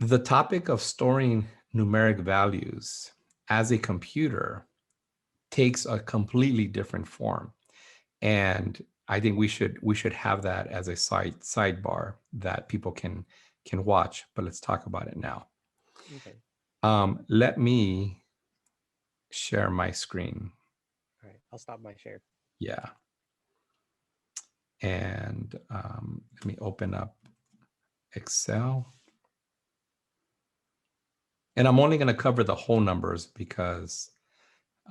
The topic of storing numeric values as a computer takes a completely different form. And I think we should have that as a sidebar that people can watch, but let's talk about it now. Okay. Let me share my screen. All right. I'll stop my share. Yeah. And let me open up Excel. And I'm only going to cover the whole numbers because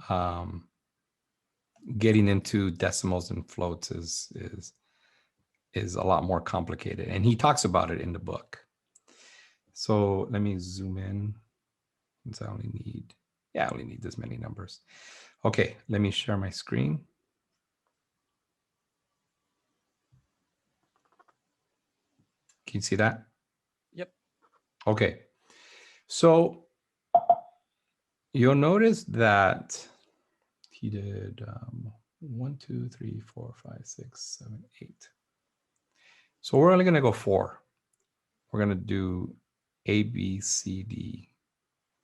um, getting into decimals and floats is a lot more complicated. And he talks about it in the book. So let me zoom in. Since I only need this many numbers. Okay, let me share my screen. Can you see that? Yep. Okay. So you'll notice that he did 1, 2, 3, 4, 5, 6, 7, 8. So we're only going to go 4. We're going to do A, B, C, D.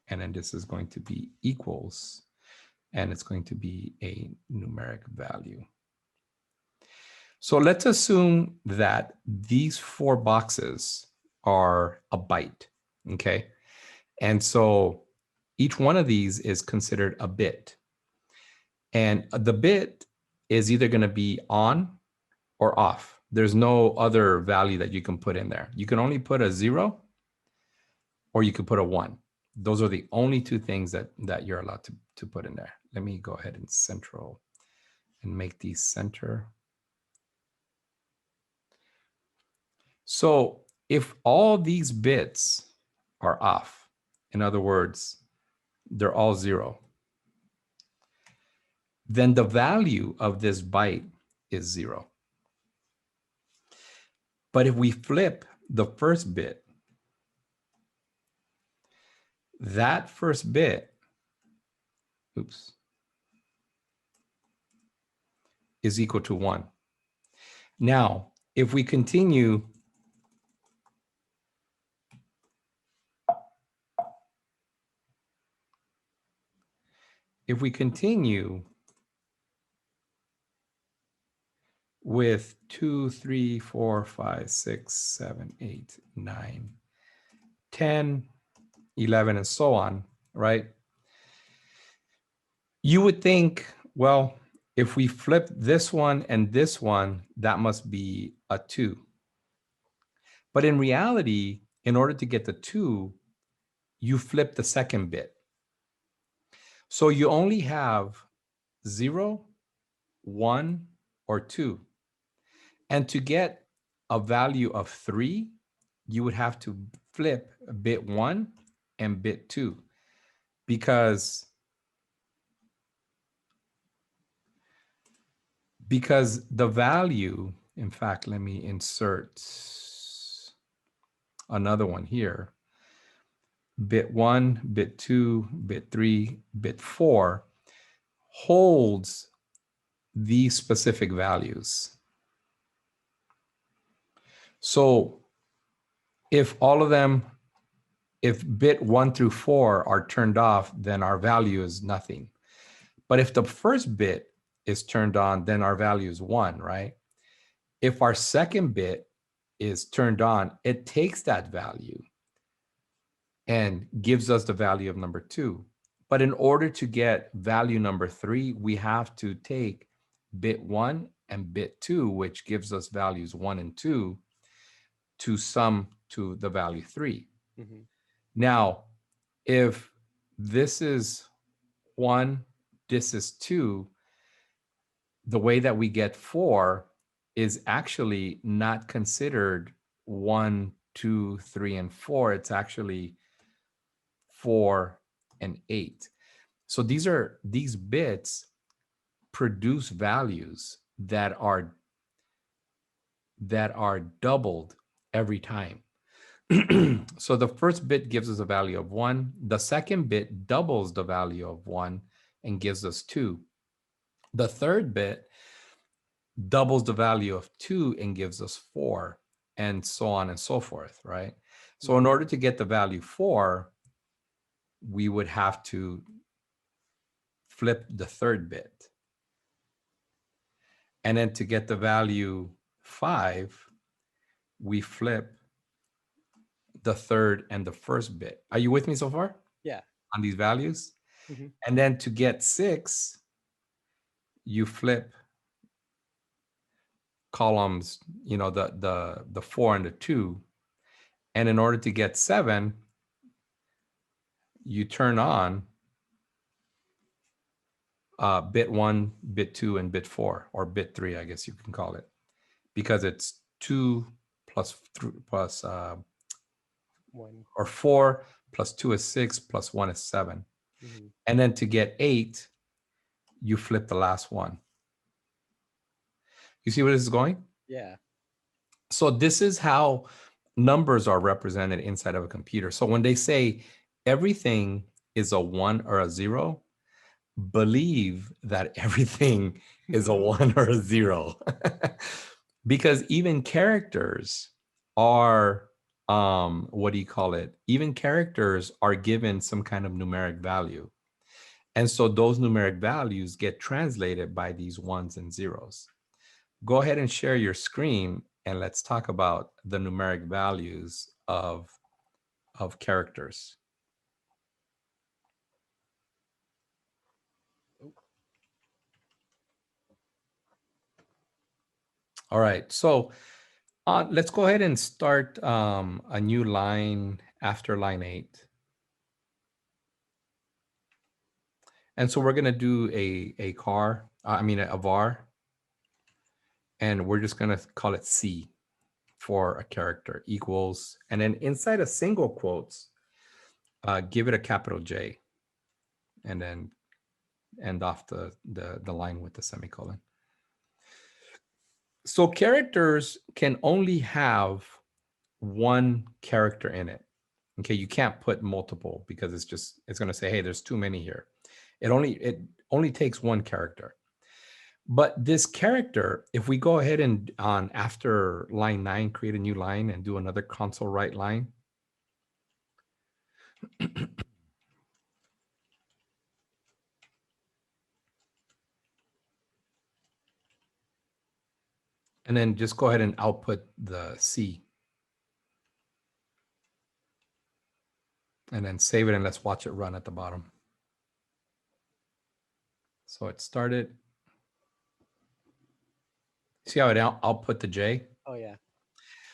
And then this is going to be equals. And it's going to be a numeric value. So let's assume that these 4 boxes are a byte, okay? And so each one of these is considered a bit. And the bit is either going to be on or off. There's no other value that you can put in there. You can only put a 0 or you could put a 1. Those are the only 2 things that you're allowed to put in there. Let me go ahead and central and make these center. So if all these bits are off, in other words, they're all 0, then the value of this byte is 0. But if we flip the first bit, that first bit, is equal to 1. Now, if we continue with 2, 3, 4, 5, 6, 7, 8, 9, 10, 11, and so on, right? You would think, well, if we flip this one and this one, that must be a 2. But in reality, in order to get the 2, you flip the second bit. So you only have 0, 1, or 2. And to get a value of 3, you would have to flip bit 1 and bit 2 because the value, in fact, let me insert another one here. Bit 1, bit 2, bit 3, bit 4 holds these specific values. So if all of them, if bit 1 through 4 are turned off, then our value is nothing. But if the first bit is turned on, then our value is 1, right? If our second bit is turned on, it takes that value and gives us the value of number 2. But in order to get value number 3, we have to take bit 1 and bit 2, which gives us values 1 and 2, to sum to the value 3. Mm-hmm. Now, if this is 1, this is 2, the way that we get 4 is actually not considered 1, 2, 3, and 4. It's actually 4 and 8. So these bits produce values that are doubled every time. So the first bit gives us a value of 1. The second bit doubles the value of 1 and gives us 2. The third bit doubles the value of 2 and gives us 4, and so on and so forth, right? So in order to get the value 4, we would have to flip the third bit. And then to get the value 5, we flip the third and the first bit. Are you with me so far? Yeah. On these values? Mm-hmm. And then to get 6, you flip columns, you know, the 4 and the 2. And in order to get 7, you turn on bit 1, bit 2, and bit 4, or bit 3, I guess you can call it, because it's 2 plus 3 plus 1. or 4 plus 2 is 6 plus 1 is 7. Mm-hmm. And then to get 8, you flip the last one. You see where this is going? Yeah. So this is how numbers are represented inside of a computer. So when they say everything is a 1 or a 0, believe that everything is a 1 or a 0. Because even characters are what do you call it? Even characters are given some kind of numeric value. And so those numeric values get translated by these 1s and 0s. Go ahead and share your screen and let's talk about the numeric values of characters. Oh. All right, so let's go ahead and start a new line after line 8. And so we're going to do a var, and we're just going to call it C for a character equals, and then inside of single quotes, give it a capital J, and then end off the line with the semicolon. So characters can only have one character in it. Okay, you can't put multiple because it's going to say, hey, there's too many here. It only takes one character. But this character, if we go ahead and on after line 9, create a new line and do another console write line. And then just go ahead and output the C. And then save it and let's watch it run at the bottom. So it started. See how it output the J? Oh, yeah.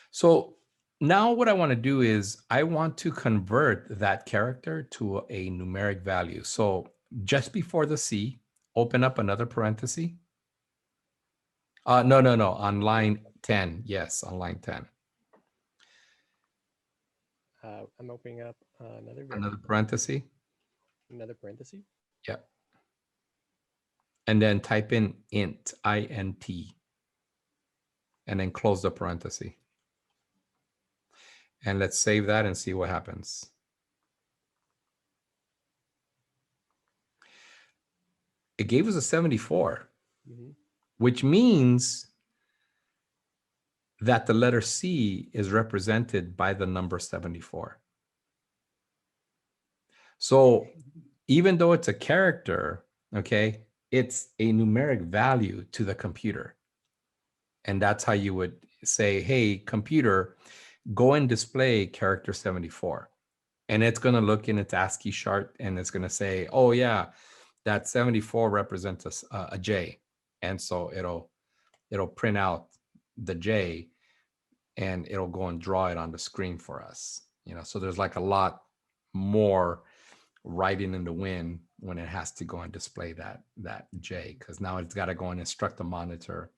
So now what I want to do is I want to convert that character to a numeric value. So just before the C, open up another parenthesis. No, on line 10. Yes, on line 10. I'm opening up Another parenthesis. Another parenthesis? Yeah. And then type in int, I-N-T. And then close the parenthesis. And let's save that and see what happens. It gave us a 74, which means that the letter C is represented by the number 74. So even though it's a character, okay, it's a numeric value to the computer. And that's how you would say, hey, computer, go and display character 74. And it's going to look in its ASCII chart and it's going to say, oh, yeah, that 74 represents a J. And so it'll print out the J and it'll go and draw it on the screen for us. You know, so there's like a lot more writing in the wind when it has to go and display that J, because now it's got to go and instruct the monitor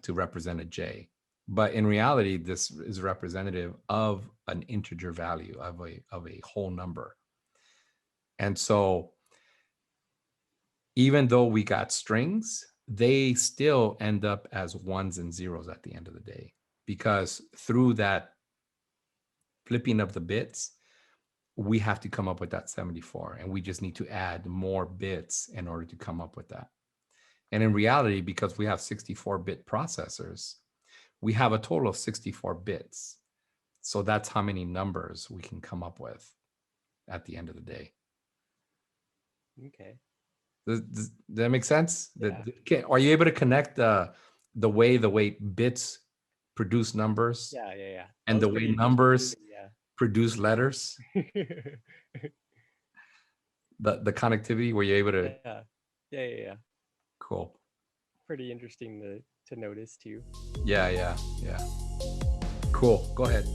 to represent a J. But in reality, this is representative of an integer value of a whole number. And so even though we got strings, they still end up as 1s and 0s at the end of the day, because through that flipping of the bits, we have to come up with that 74, and we just need to add more bits in order to come up with that. And in reality, because we have 64-bit processors, we have a total of 64 bits. So that's how many numbers we can come up with at the end of the day. Okay. Does that make sense? Yeah. Are you able to connect the way bits produce numbers Yeah. That and was the way pretty numbers interesting. produce letters? Yeah. The connectivity, were you able to? Yeah. Cool. Pretty interesting to notice too. Yeah. Cool. Go ahead.